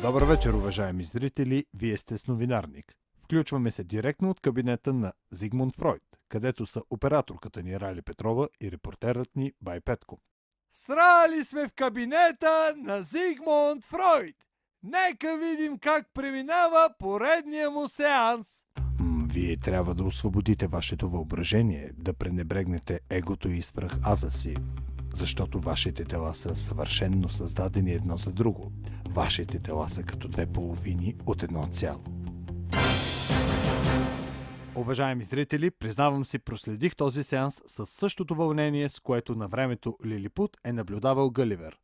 Добър вечер, уважаеми зрители, вие сте с Новинарник. Включваме се директно от кабинета на Зигмунд Фройд, където са операторката ни Рали Петрова и репортерът ни Бай Петко. Срали сме в кабинета на Зигмунд Фройд! Нека видим как преминава поредния му сеанс! Вие трябва да освободите вашето въображение, да пренебрегнете егото и свръхаза си, защото вашите тела са съвършенно създадени едно за друго. Вашите тела са като две половини от едно цяло. Уважаеми зрители, признавам си, проследих този сеанс със същото вълнение, с което на времето Лилипут е наблюдавал Гъливер.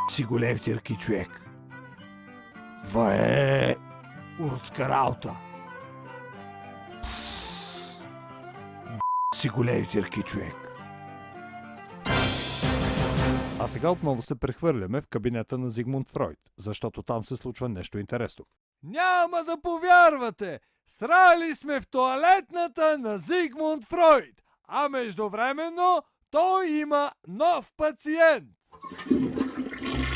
Си голем тирки, човек. Това е уродска работа. Си големи тирки, човек. А сега отново се прехвърляме в кабинета на Зигмунд Фройд, защото там се случва нещо интересно. Няма да повярвате! Срали сме в тоалетната на Зигмунд Фройд, а междувременно той има нов пациент.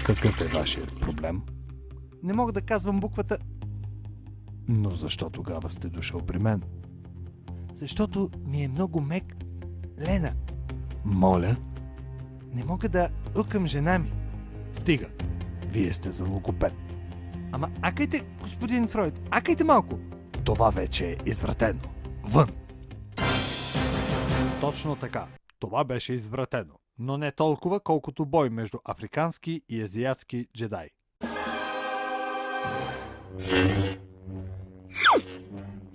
Какъв е вашият проблем? Не мога да казвам буквата. Но защо тогава сте дошъл при мен? Защото ми е много мек. Лена. Моля? Не мога да укам жена ми. Стига. Вие сте за логопед. Ама акайте, господин Фройд, акайте малко. Това вече е извратено. Вън! Точно така. Това беше извратено. Но не толкова, колкото бой между африкански и азиатски джедай.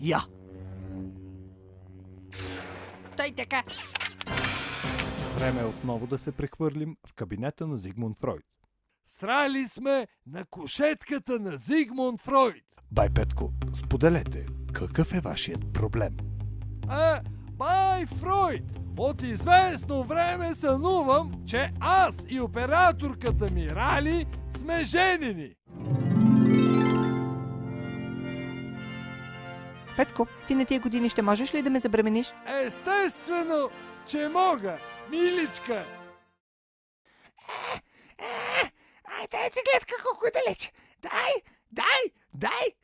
Я! Стой така! Време е отново да се прехвърлим в кабинета на Зигмунд Фройд. Срали сме на кушетката на Зигмунд Фройд. Бай Петко, споделете, какъв е вашият проблем? Бай Фройд, от известно време сънувам, че аз и операторката ми Рали сме женени. Петко, ти на тия години ще можеш ли да ме забремениш? Естествено, че мога, миличка. Ай, дай си гледка колко далеч. Дай!